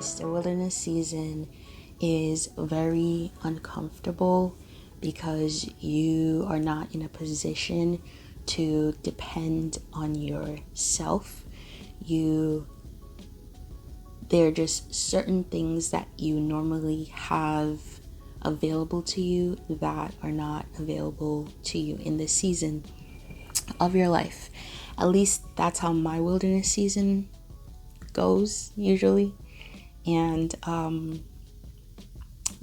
guys, the wilderness season is very uncomfortable because you are not in a position to depend on yourself. There are just certain things that you normally have available to you that are not available to you in this season of your life. At least that's how my wilderness season goes usually. And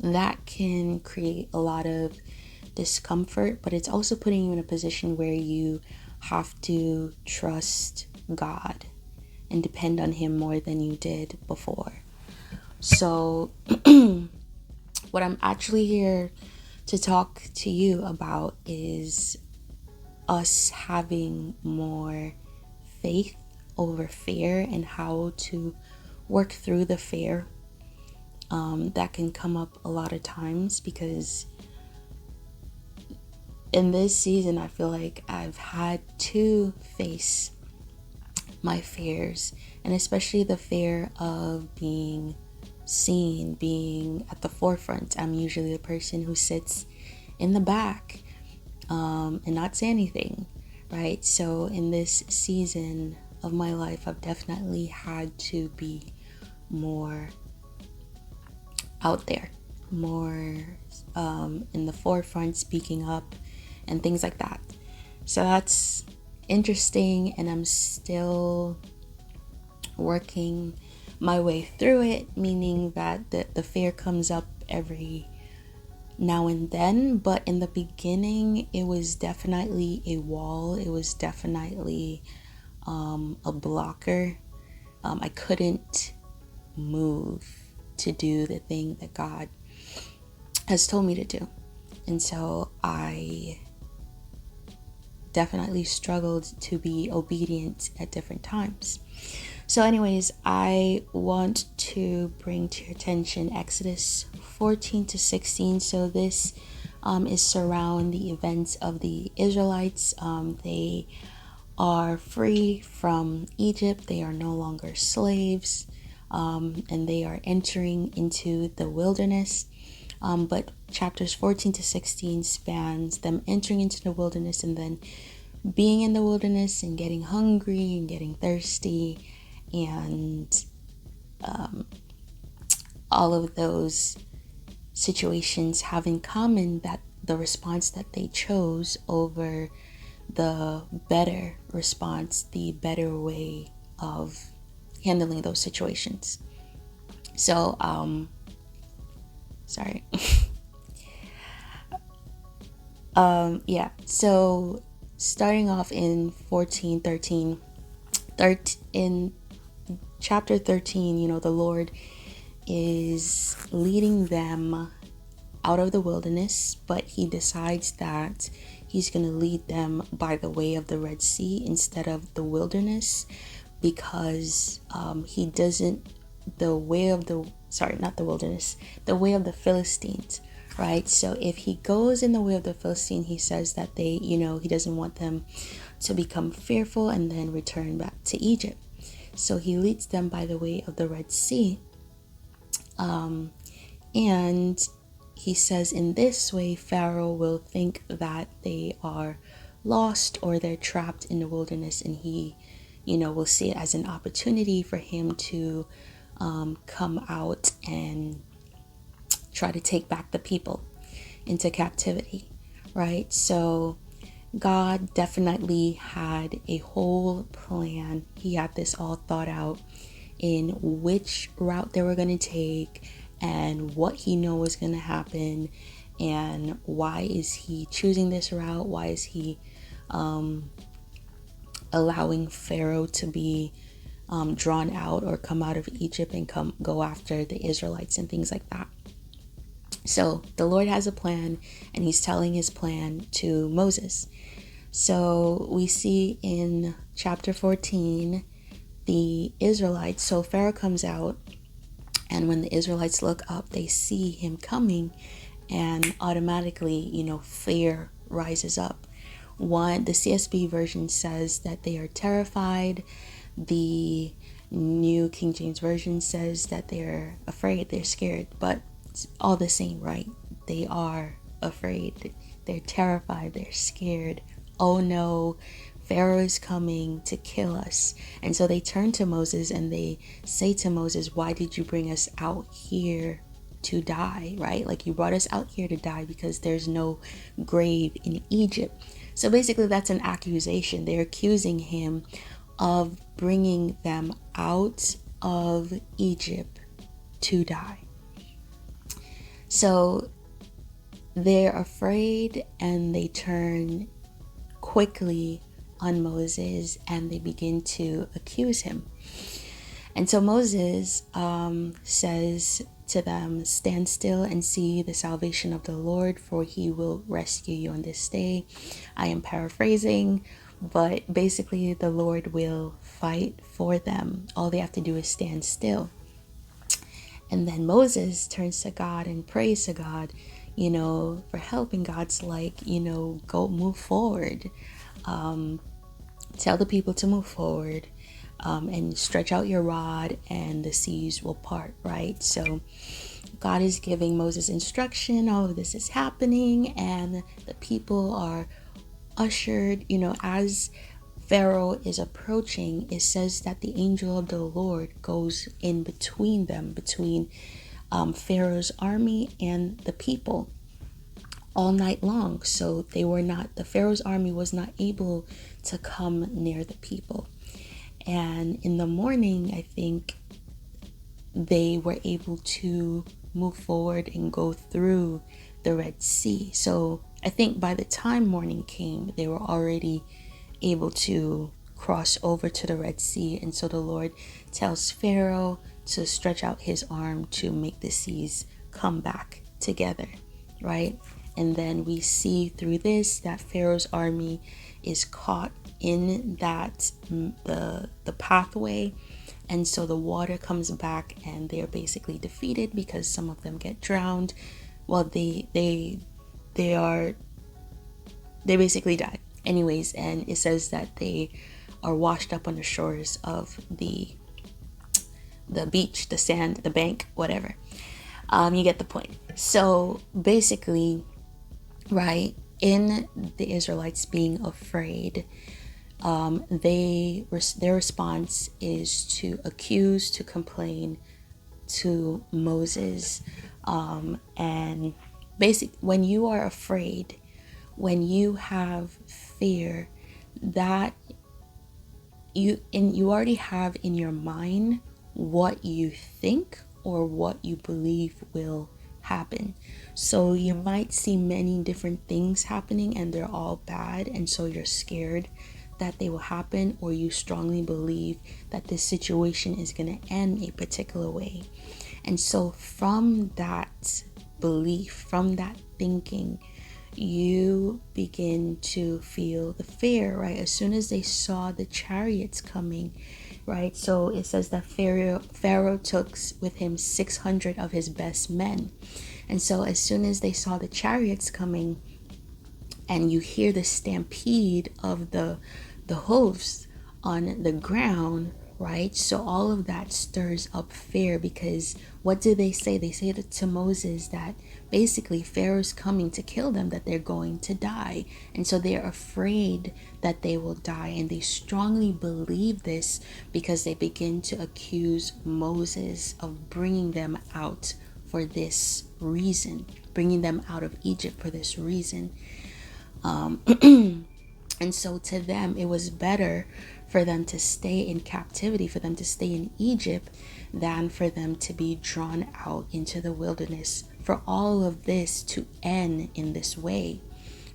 that can create a lot of discomfort, but it's also putting you in a position where you have to trust God and depend on Him more than you did before. So what I'm actually here to talk to you about is us having more faith over fear and how to work through the fear that can come up a lot of times, because in this season I feel like I've had to face my fears, and especially the fear of being seen, being at the forefront. I'm usually the person who sits in the back and not say anything, right? So in this season of my life, I've definitely had to be more out there, more in the forefront, speaking up and things like that. So that's interesting, and I'm still working my way through it, meaning that the fear comes up every now and then, but in the beginning it was definitely a wall. It was definitely a blocker. I couldn't move to do the thing that God has told me to do, and so I definitely struggled to be obedient at different times. So anyways, I want to bring to your attention Exodus 14 to 16. So this is surround the events of the Israelites. They are free from Egypt. They are no longer slaves, and they are entering into the wilderness. But chapters 14 to 16 spans them entering into the wilderness and then being in the wilderness and getting hungry and getting thirsty, and all of those situations have in common that the response that they chose over the better response, the better way of handling those situations. So sorry. So starting off in 14:13, in chapter 13, the Lord is leading them out of the wilderness, but He decides that He's going to lead them by the way of the Red Sea instead of the wilderness, because He doesn't, the way of the way of the Philistines, right? So if He goes in the way of the Philistine, He says that He doesn't want them to become fearful and then return back to Egypt. So He leads them by the way of the Red Sea. And He says in this way, Pharaoh will think that they are lost or they're trapped in the wilderness, and he, will see it as an opportunity for him to come out and try to take back the people into captivity, right? So God definitely had a whole plan. He had this all thought out in which route they were going to take and what He knew was going to happen, and why is He choosing this route? Why is He allowing Pharaoh to be drawn out or come out of Egypt and go after the Israelites and things like that. So the Lord has a plan, and He's telling His plan to Moses. So we see in chapter 14, the Israelites, so Pharaoh comes out, and when the Israelites look up, they see him coming, and automatically, fear rises up. The CSB version says that they are terrified. The New King James Version says that they're afraid, they're scared, but it's all the same, right? They are afraid, they're terrified, they're scared. Oh no, Pharaoh is coming to kill us. And so they turn to Moses and they say to Moses, why did you bring us out here to die, right? Like, you brought us out here to die because there's no grave in Egypt. So basically, that's an accusation. They're accusing him of bringing them out of Egypt to die. So they're afraid and they turn quickly on Moses and they begin to accuse him. And so Moses says to them, stand still and see the salvation of the Lord, for he will rescue you on this day. I am paraphrasing, but basically the Lord will fight for them. All they have to do is stand still. And then Moses turns to God and prays to God, for help. And God's like, go move forward. Tell the people to move forward. And stretch out your rod and the seas will part, right? So God is giving Moses instruction. All of this is happening and the people are ushered, as Pharaoh is approaching. It says that the angel of the Lord goes in between them, between Pharaoh's army and the people all night long. So the Pharaoh's army was not able to come near the people. And in the morning, I think they were able to move forward and go through the Red Sea. So I think by the time morning came, they were already able to cross over to the Red Sea. And so the Lord tells Pharaoh to stretch out his arm to make the seas come back together, right? And then we see through this that Pharaoh's army is caught in that the pathway, and so the water comes back and they're basically defeated because some of them get drowned. Well, they basically die anyways, and it says that they are washed up on the shores of the beach, the sand, the bank, whatever. You get the point. So basically, right, in the Israelites being afraid, their response is to accuse, to complain to Moses, and when you are afraid, when you have fear, that you already have in your mind what you think or what you believe will happen. So you might see many different things happening and they're all bad, and so you're scared that they will happen, or you strongly believe that this situation is going to end a particular way. And so from that belief, from that thinking, you begin to feel the fear, right? As soon as they saw the chariots coming, right? So it says that Pharaoh took with him 600 of his best men. And so as soon as they saw the chariots coming, and you hear the stampede of the hooves on the ground, right? So all of that stirs up fear, because what do they say? They say to Moses that basically Pharaoh's coming to kill them, that they're going to die. And so they're afraid that they will die. And they strongly believe this because they begin to accuse Moses of bringing them out for this reason, bringing them out of Egypt for this reason. And so to them, it was better for them to stay in captivity, for them to stay in Egypt, than for them to be drawn out into the wilderness, for all of this to end in this way,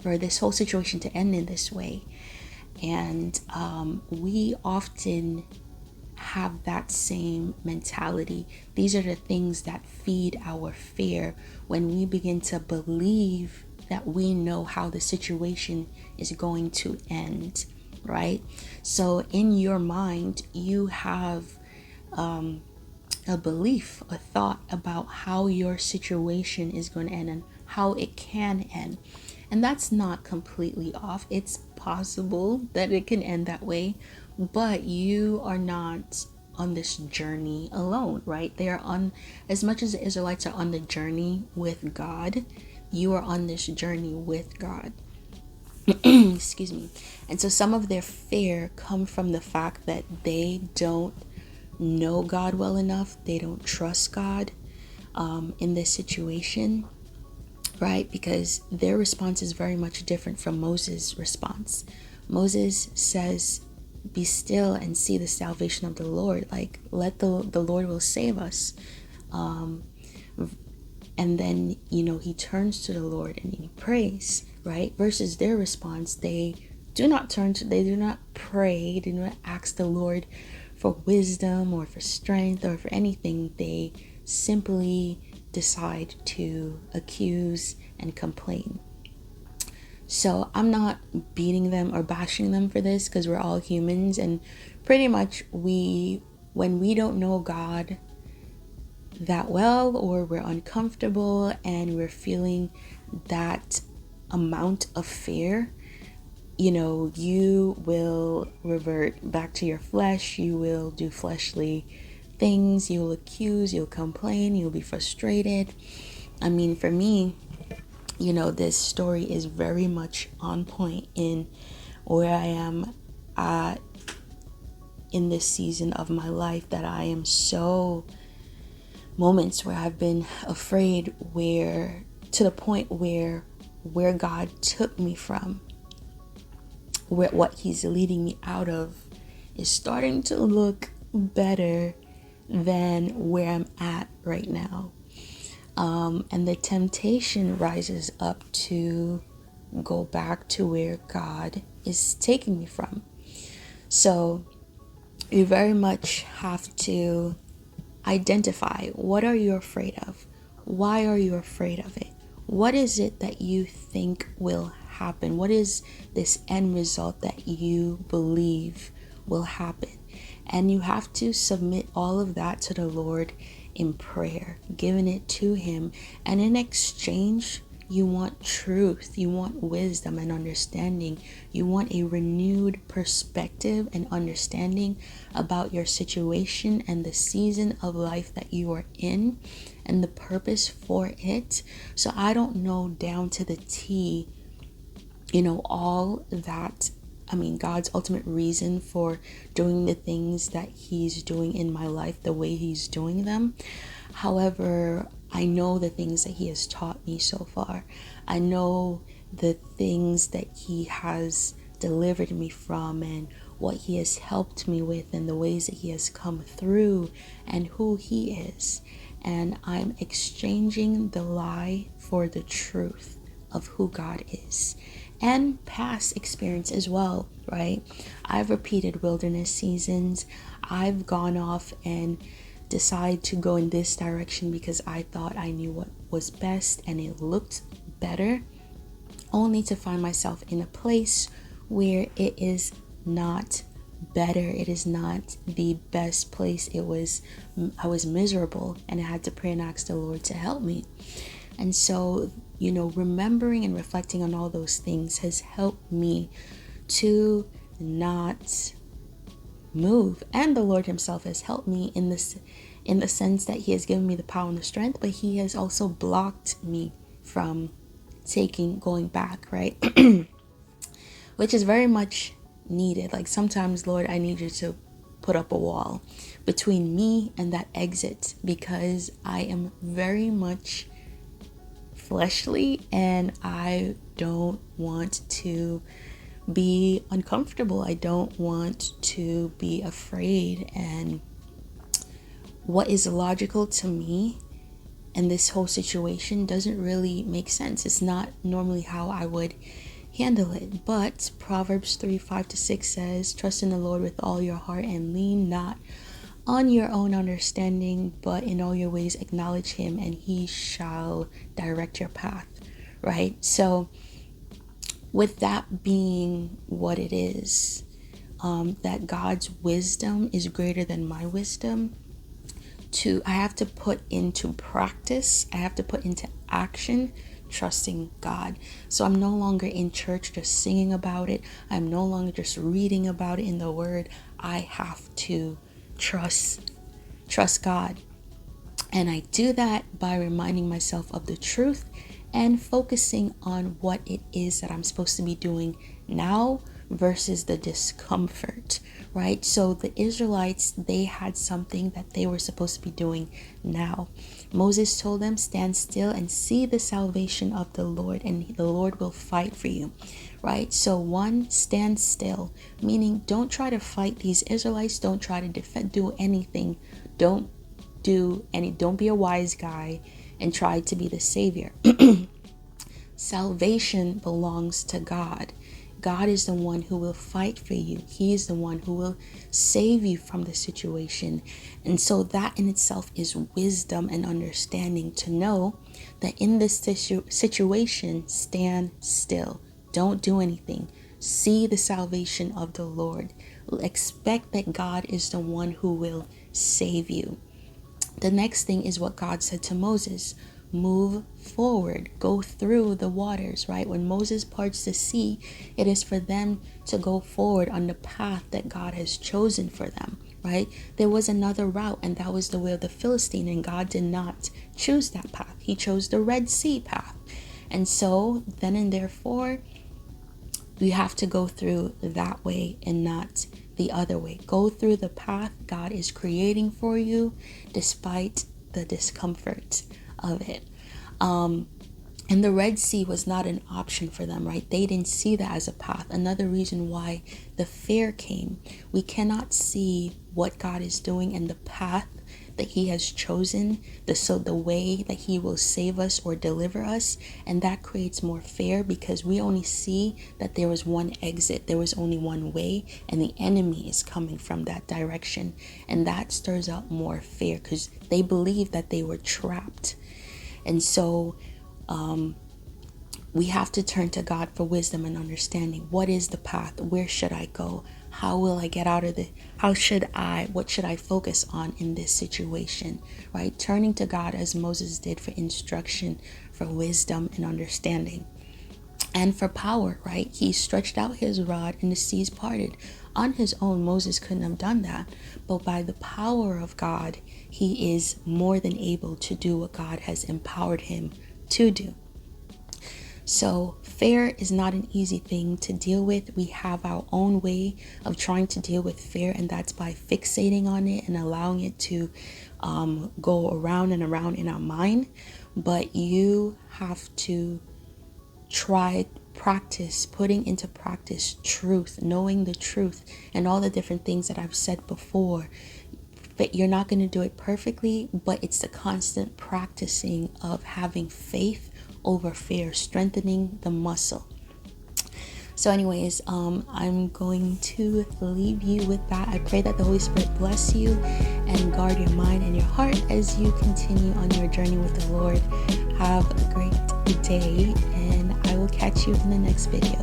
for this whole situation to end in this way. And we often have that same mentality. These are the things that feed our fear when we begin to believe that we know how the situation is going to end, right? So in your mind, you have a belief, a thought about how your situation is going to end and how it can end. And that's not completely off. It's possible that it can end that way, but you are not on this journey alone, right? They are on, as much as the Israelites are on the journey with God, you are on this journey with God. Excuse me. And so some of their fear come from the fact that they don't know God well enough. They don't trust God in this situation, right? Because their response is very much different from Moses' response. Moses says, be still and see the salvation of the Lord. Like, let the Lord will save us. And then, he turns to the Lord and he prays, right? Versus their response, they do not pray, they do not ask the Lord for wisdom or for strength or for anything. They simply decide to accuse and complain. So I'm not beating them or bashing them for this, because we're all humans, and pretty much when we don't know God that well, or we're uncomfortable and we're feeling that amount of fear, you will revert back to your flesh. You will do fleshly things. You'll accuse, you'll complain, you'll be frustrated. I mean, for me, this story is very much on point in where I am at in this season of my life, that I am so moments where I've been afraid, where to the point where God took me from, where what he's leading me out of is starting to look better than where I'm at right now. And the temptation rises up to go back to where God is taking me from. So you very much have to identify, what are you afraid of? Why are you afraid of it? What is it that you think will happen? What is this end result that you believe will happen? And you have to submit all of that to the Lord in prayer, giving it to him. And in exchange, you want truth, you want wisdom and understanding. You want a renewed perspective and understanding about your situation and the season of life that you are in and the purpose for it. So I don't know down to the T, all that. God's ultimate reason for doing the things that he's doing in my life the way he's doing them. However, I know the things that he has taught me so far. I know the things that he has delivered me from, and what he has helped me with, and the ways that he has come through, and who he is. And I'm exchanging the lie for the truth of who God is, and past experience as well, right? I've repeated wilderness seasons. I've gone off and decided to go in this direction because I thought I knew what was best and it looked better, only to find myself in a place where it is not better. It is not the best place. I was miserable, and I had to pray and ask the Lord to help me. And so, remembering and reflecting on all those things has helped me to not move. And the Lord himself has helped me in the sense that he has given me the power and the strength, but he has also blocked me from going back, right? Which is very much needed. Like, sometimes, Lord, I need you to put up a wall between me and that exit, because I am very much fleshly and I don't want to be uncomfortable. I don't want to be afraid. And what is logical to me in this whole situation doesn't really make sense. It's not normally how I would handle it. But Proverbs 3:5-6 says, trust in the Lord with all your heart and lean not on your own understanding, but in all your ways acknowledge him and he shall direct your path, right? So with that being what it is, that God's wisdom is greater than my wisdom, I have to put into practice, I have to put into action, trusting God. So I'm no longer in church just singing about it. I'm no longer just reading about it in the word. I have to trust God. And I do that by reminding myself of the truth and focusing on what it is that I'm supposed to be doing now versus the discomfort, right? So the Israelites, they had something that they were supposed to be doing now. Moses told them, stand still and see the salvation of the Lord, and the Lord will fight for you, right? So one, stand still, meaning don't try to fight these Israelites. Don't try to do anything. Don't be a wise guy and try to be the savior. Salvation belongs to God. God is the one who will fight for you. He is the one who will save you from the situation. And so that in itself is wisdom and understanding, to know that in this situation, stand still. Don't do anything. See the salvation of the Lord. Expect that God is the one who will save you. The next thing is what God said to Moses. Move forward, go through the waters, right? When Moses parts the sea, it is for them to go forward on the path that God has chosen for them, right? There was another route, and that was the way of the Philistine, and God did not choose that path. He chose the Red Sea path. And so then and therefore, we have to go through that way and not the other way. Go through the path God is creating for you despite the discomfort of it. And the Red Sea was not an option for them, right? They didn't see that as a path. Another reason why the fear came. We cannot see what God is doing and the path that He has chosen, the way that He will save us or deliver us, and that creates more fear because we only see that there was one exit, there was only one way, and the enemy is coming from that direction, and that stirs up more fear because they believe that they were trapped. And so we have to turn to God for wisdom and understanding. What is the path? Where should I go? How will I get out of it? What should I focus on in this situation, right? Turning to God as Moses did for instruction, for wisdom and understanding. And for power, right? He stretched out his rod and the seas parted. On his own, Moses couldn't have done that. But by the power of God, he is more than able to do what God has empowered him to do. So fear is not an easy thing to deal with. We have our own way of trying to deal with fear, and that's by fixating on it and allowing it to go around and around in our mind. But you have to putting into practice truth, knowing the truth, and all the different things that I've said before. But you're not going to do it perfectly, but it's the constant practicing of having faith over fear, strengthening the muscle. So anyways, I'm going to leave you with that. I pray that the Holy Spirit bless you and guard your mind and your heart as you continue on your journey with the Lord. Have a great day, and I will catch you in the next video.